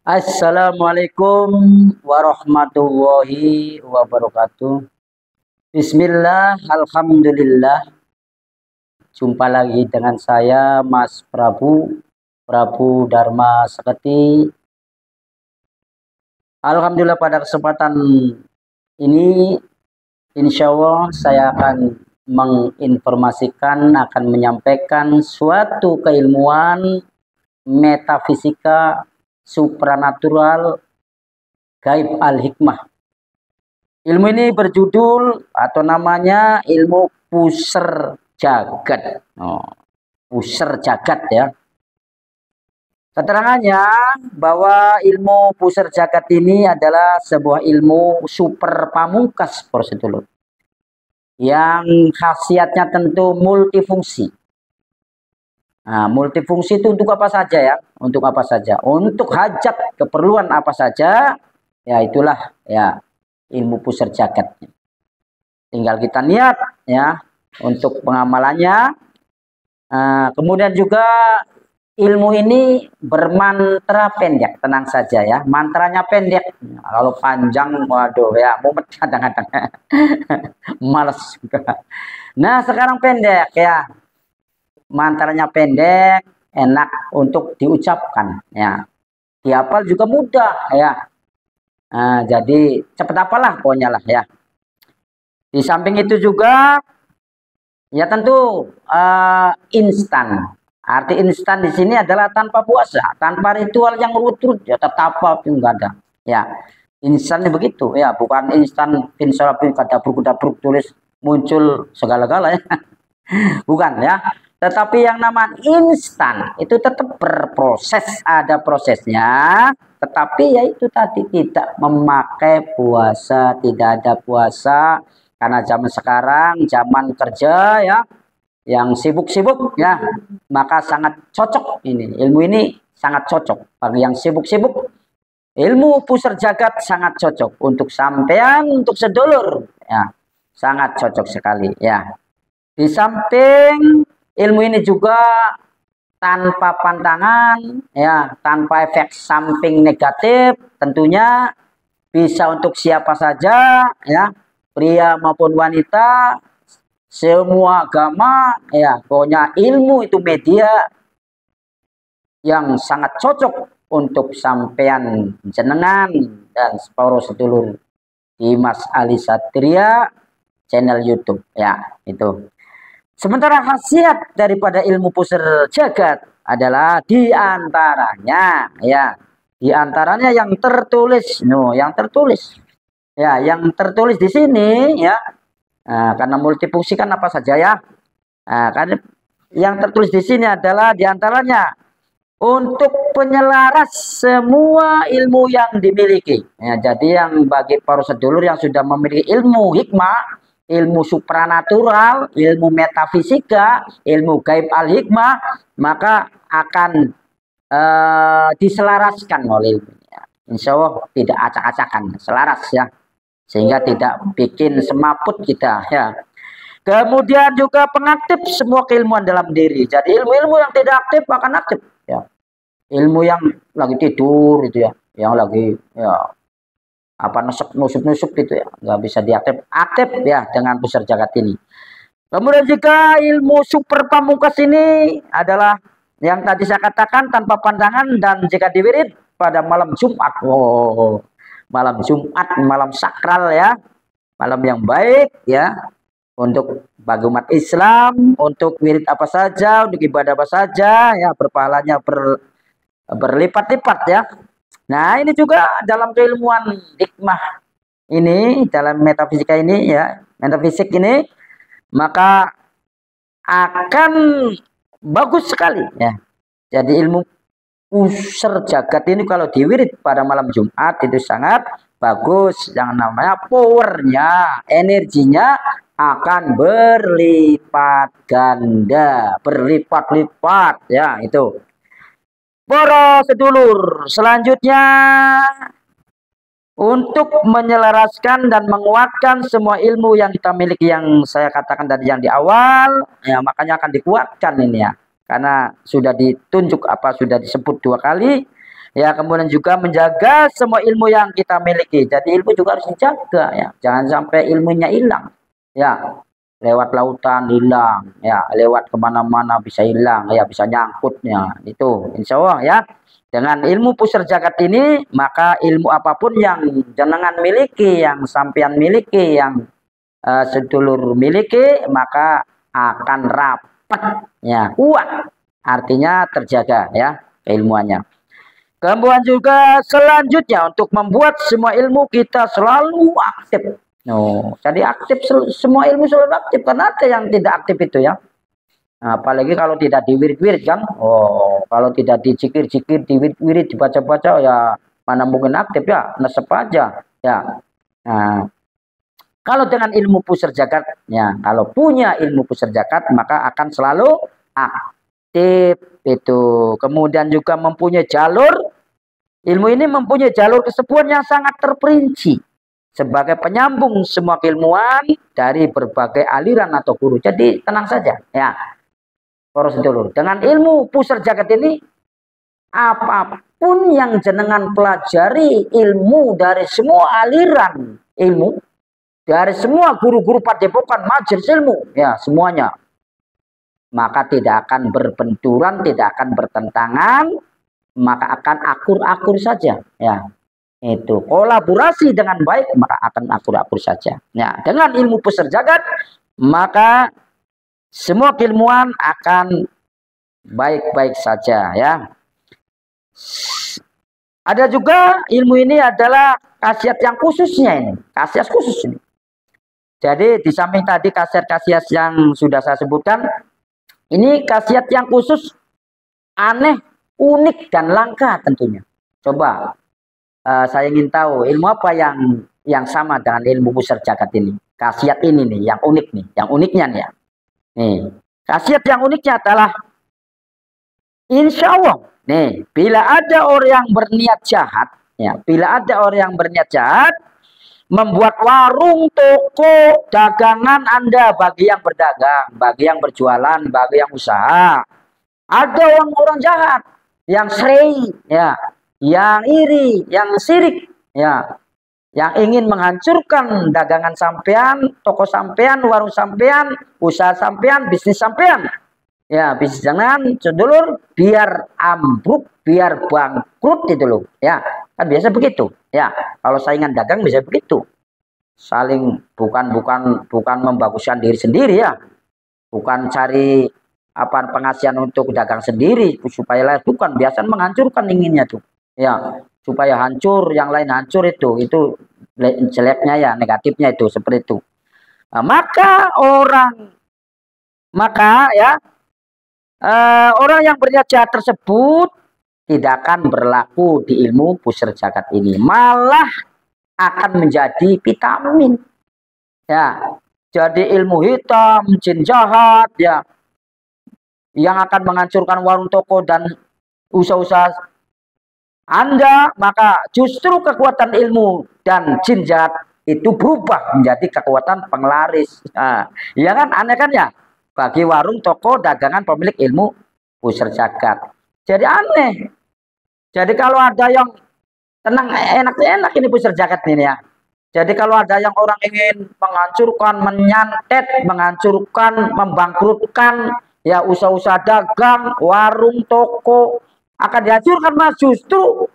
Assalamualaikum warahmatullahi wabarakatuh. Bismillah, alhamdulillah. Jumpa lagi dengan saya, Mas Prabu Dharma Seketi. Alhamdulillah pada kesempatan ini, insya Allah saya akan menginformasikan, akan menyampaikan suatu keilmuan metafisika supranatural gaib al-hikmah. Ilmu ini berjudul atau namanya ilmu puser jagat. Puser jagat ya. Keterangannya bahwa ilmu puser jagat ini adalah sebuah ilmu super pamungkas prosedur yang khasiatnya tentu multifungsi. Nah, multifungsi itu untuk apa saja ya? Untuk apa saja? Untuk hajat keperluan apa saja? Ya itulah ya ilmu puser jagat. Tinggal kita niat ya untuk pengamalannya. Kemudian juga ilmu ini bermantra pendek, tenang saja ya. Mantranya pendek. Kalau panjang, waduh ya, mumet kadang-kadang. Males. Nah, sekarang pendek ya. Mantranya pendek, enak untuk diucapkan ya. Dihafal juga mudah ya. Jadi cepat apalah pokoknya lah ya. Di samping itu juga ya tentu instan. Arti instan di sini adalah tanpa puasa, tanpa ritual yang urut-urut ya, tetap apa pun enggak ada. Ya. Instannya begitu ya, bukan instan pinsalapin kadabruk tulis muncul segala-gala ya. Bukan ya. Tetapi yang namanya instan itu tetap berproses, ada prosesnya. Tetapi ya itu tadi tidak memakai puasa, tidak ada puasa. Karena zaman sekarang, zaman kerja ya, yang sibuk-sibuk ya, maka sangat cocok ini. Ilmu ini sangat cocok. Bagi yang sibuk-sibuk, ilmu puser jagat sangat cocok. Untuk sampean, untuk sedulur ya, sangat cocok sekali ya. Di samping ilmu ini juga tanpa pantangan ya, tanpa efek samping negatif, tentunya bisa untuk siapa saja ya, pria maupun wanita, semua agama ya. Pokoknya ilmu itu media yang sangat cocok untuk sampean jenengan dan separo sedulur di Mas Ali Satria channel YouTube ya itu. Sementara khasiat daripada ilmu puser jagat adalah diantaranya ya, diantaranya yang tertulis, yang tertulis ya, yang tertulis di sini ya, karena multifungsi kan apa saja ya, karena yang tertulis di sini adalah diantaranya untuk penyelaras semua ilmu yang dimiliki ya. Jadi yang bagi para sedulur yang sudah memiliki ilmu hikmah, ilmu supranatural, ilmu metafisika, ilmu gaib al-hikmah, maka akan diselaraskan oleh ilmunya. Insya Allah tidak acak-acakan, selaras ya, sehingga tidak bikin semaput kita ya. Kemudian juga pengaktif semua keilmuan dalam diri. Jadi ilmu-ilmu yang tidak aktif akan aktif ya. Ilmu yang lagi tidur itu ya, yang lagi ya apa nusuk gitu ya, nggak bisa diaktif ya dengan puser jagat ini. Kemudian jika ilmu super pamungkas ini adalah yang tadi saya katakan tanpa pandangan, dan jika diwirid pada malam Jumat, malam Jumat, malam sakral ya, malam yang baik ya, untuk bagi umat Islam, untuk wirid apa saja, untuk ibadah apa saja ya, berpahalanya berlipat-lipat ya. Nah, ini juga dalam keilmuan hikmah ini, dalam metafisika ini ya, metafisik ini, maka akan bagus sekali ya. Jadi ilmu puser jagat ini kalau diwirid pada malam Jumat itu sangat bagus. Yang namanya powernya, energinya akan berlipat ganda, berlipat-lipat ya itu. Para sedulur, selanjutnya untuk menyelaraskan dan menguatkan semua ilmu yang kita miliki, yang saya katakan tadi yang di awal ya, makanya akan dikuatkan ini ya, karena sudah ditunjuk apa, sudah disebut 2 kali Ya, kemudian juga menjaga semua ilmu yang kita miliki. Jadi ilmu juga harus dijaga ya. Jangan sampai ilmunya hilang. Ya, lewat lautan hilang. Ya, lewat kemana-mana bisa hilang. Ya, bisa nyangkutnya. Itu, insya Allah ya. Dengan ilmu pusar jagat ini, maka ilmu apapun yang jenengan miliki, yang sampean miliki, yang sedulur miliki, maka akan rapat, ya, kuat. Artinya terjaga ya keilmuannya. Kemudian juga selanjutnya untuk membuat semua ilmu kita selalu aktif. Jadi aktif, semua ilmu selalu aktif, karena ada yang tidak aktif itu ya. Nah, apalagi kalau tidak diwirid-wirid kan. Kalau tidak dicikir-cikir, diwirid-wirid, dibaca-baca, ya mana mungkin aktif ya, nesep aja ya. Nah, kalau dengan ilmu pusar jagat, ya, kalau punya ilmu pusar jagat, maka akan selalu aktif itu. Kemudian juga mempunyai jalur, ilmu ini mempunyai jalur kesepuhan yang sangat terperinci sebagai penyambung semua keilmuan dari berbagai aliran atau guru. Jadi tenang saja ya, para sedulur. Dengan ilmu pusar jagat ini, apapun yang jenengan pelajari, ilmu dari semua aliran ilmu, dari semua guru-guru padepokan, majelis ilmu, ya semuanya, maka tidak akan berbenturan, tidak akan bertentangan, maka akan akur-akur saja ya. Itu kolaborasi dengan baik, maka akan akur-akur saja ya. Dengan ilmu pusar jagat, maka semua keilmuan akan baik-baik saja ya. Ada juga ilmu ini adalah khasiat yang khususnya, ini khasiat khusus ini. Jadi di samping tadi khasiat-khasiat yang sudah saya sebutkan, ini khasiat yang khusus, aneh, unik dan langka tentunya. Coba saya ingin tahu ilmu apa yang sama dengan ilmu pusar jagat ini. Khasiat ini nih yang unik nih, yang uniknya nih ya. Nih, khasiat yang uniknya adalah insya Allah nih, bila ada orang yang berniat jahat ya, bila ada orang yang berniat jahat membuat warung, toko, dagangan Anda, bagi yang berdagang, bagi yang berjualan, bagi yang usaha. Ada orang-orang jahat yang srei, ya, yang iri, yang sirik, ya, yang ingin menghancurkan dagangan sampean, toko sampean, warung sampean, usaha sampean, bisnis sampean. Ya, bisnis jangan, sedulur, biar ambruk, biar bangkrut itu loh. Ya, kan biasa begitu. Ya, kalau saingan dagang bisa begitu. Saling bukan membaguskan diri sendiri ya. Bukan cari penghasilan untuk dagang sendiri supaya lain, bukan, biasa menghancurkan inginnya tuh. Ya, supaya hancur, yang lain hancur, itu jeleknya ya, negatifnya itu seperti itu. Nah, maka orang yang berniat jahat tersebut tidak akan berlaku di ilmu pusar jagat ini, malah akan menjadi vitamin ya. Jadi ilmu hitam, jin jahat ya, yang akan menghancurkan warung, toko, dan usaha-usaha Anda, maka justru kekuatan ilmu dan jin jahat itu berubah menjadi kekuatan penglaris. Nah, ya kan, aneh kan ya, bagi warung, toko, dagangan pemilik ilmu pusar jagat. Jadi aneh. Jadi kalau ada yang tenang, enak-enak ini pusar jagat ini ya. Jadi kalau ada yang orang ingin menghancurkan, menyantet, menghancurkan, membangkrutkan ya usaha-usaha dagang, warung, toko, akan dihancurkan, mas. Justru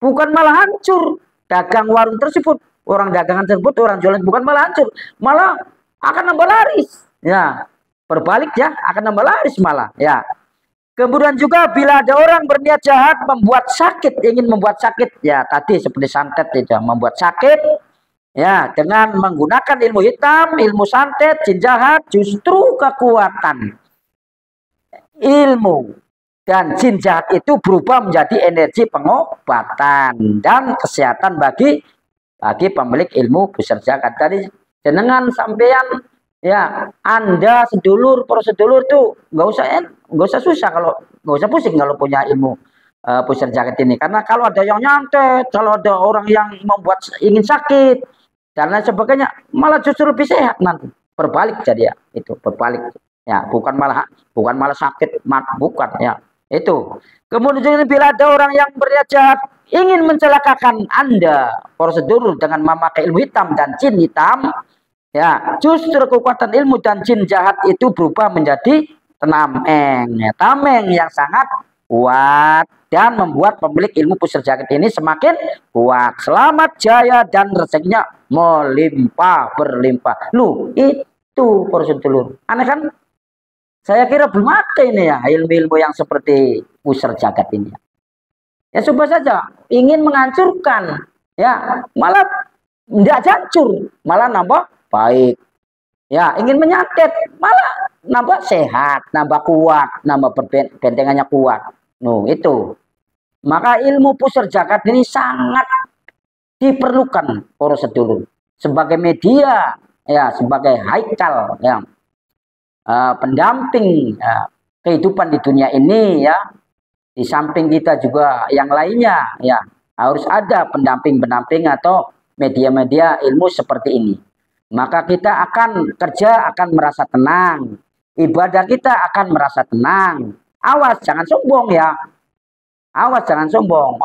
bukan malah hancur dagang warung tersebut, orang dagangan tersebut, orang jualan, bukan malah hancur, malah akan nambah laris ya. Berbalik ya, akan nambah laris malah ya. Kemudian juga bila ada orang berniat jahat membuat sakit, ingin membuat sakit ya, tadi seperti santet itu, membuat sakit ya, dengan menggunakan ilmu hitam, ilmu santet, jin jahat, justru kekuatan ilmu dan jin jahat itu berubah menjadi energi pengobatan dan kesehatan bagi pemilik ilmu pusar jagat. Tadi jenengan sampean ya, Anda sedulur, prosedulur tuh nggak usah susah, kalau nggak usah pusing kalau punya ilmu pusar jagat ini. Karena kalau ada yang nyantet, kalau ada orang yang membuat ingin sakit dan lain sebagainya, malah justru lebih sehat nanti. Berbalik jadi ya, itu berbalik ya, bukan malah sakit, bukan ya. Itu. Kemudian bila ada orang yang berniat jahat ingin mencelakakan Anda, prosedur dengan memakai ilmu hitam dan jin hitam, ya, justru kekuatan ilmu dan jin jahat itu berubah menjadi tameng, ya, tameng yang sangat kuat dan membuat pemilik ilmu pusar jagat ini semakin kuat. Selamat jaya dan rezekinya melimpah berlimpah. Lu itu prosedur. Aneh kan? Saya kira belum ada ini ya ilmu-ilmu yang seperti pusar jagat ini. Ya coba saja ingin menghancurkan, ya malah tidak hancur, malah nambah baik. Ya ingin menyantet, malah nambah sehat, nambah kuat, nambah bentengannya kuat. No itu. Maka ilmu pusar jagat ini sangat diperlukan para sedulur sebagai media, ya sebagai haikal, ya. Pendamping kehidupan di dunia ini, ya. Di samping kita juga yang lainnya, ya harus ada pendamping-pendamping atau media-media ilmu seperti ini. Maka kita akan kerja akan merasa tenang, ibadah kita akan merasa tenang. Awas jangan sombong ya, awas jangan sombong.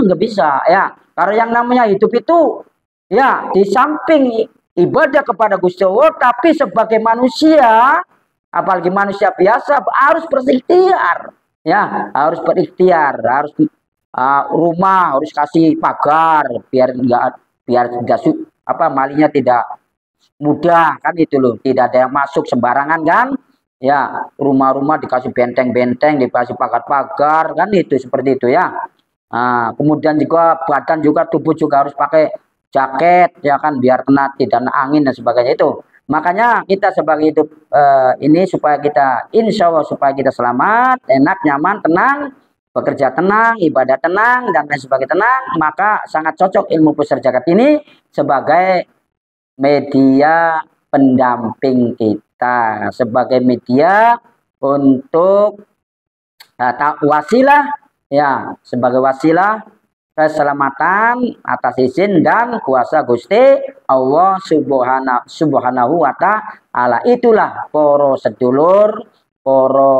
Nggak bisa ya. Karena yang namanya hidup itu, ya di samping ibadah kepada Gusti Allah, tapi sebagai manusia, apalagi manusia biasa harus berikhtiar, ya harus berikhtiar, harus rumah harus kasih pagar biar tidak malingnya tidak mudah kan itu loh, tidak ada yang masuk sembarangan kan, ya rumah-rumah dikasih benteng-benteng, dikasih pagar-pagar kan itu seperti itu ya. Kemudian juga badan juga tubuh juga harus pakai jaket ya kan biar kena tidak angin dan sebagainya itu. Makanya kita sebagai hidup ini supaya kita insya Allah supaya kita selamat, enak, nyaman, tenang, bekerja tenang, ibadah tenang dan lain sebagainya tenang, maka sangat cocok ilmu pusar jagat ini sebagai media pendamping kita, sebagai media untuk wasilah, ya sebagai wasilah keselamatan atas izin dan kuasa Gusti Allah subhanahu wa ta'ala. Itulah para sedulur, para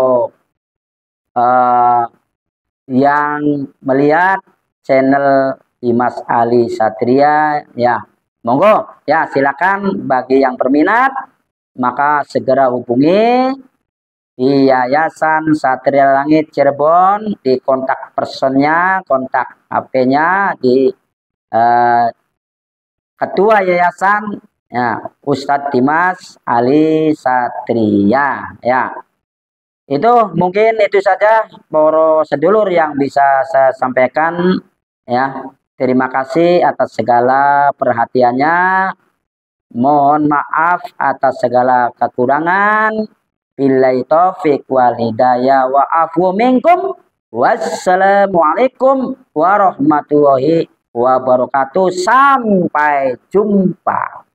yang melihat channel Dimas Ali Satria, ya monggo ya silakan bagi yang berminat maka segera hubungi di Yayasan Satria Langit Cirebon, di kontak personnya, kontak HP-nya di ketua yayasan, ya Ustadz Dimas Ali Satria, ya. Itu mungkin itu saja para sedulur yang bisa saya sampaikan, ya. Terima kasih atas segala perhatiannya. Mohon maaf atas segala kekurangan. Billahi taufiq wal hidayah wa afu minkum. Wassalamualaikum warahmatullahi wabarakatuh. Sampai jumpa.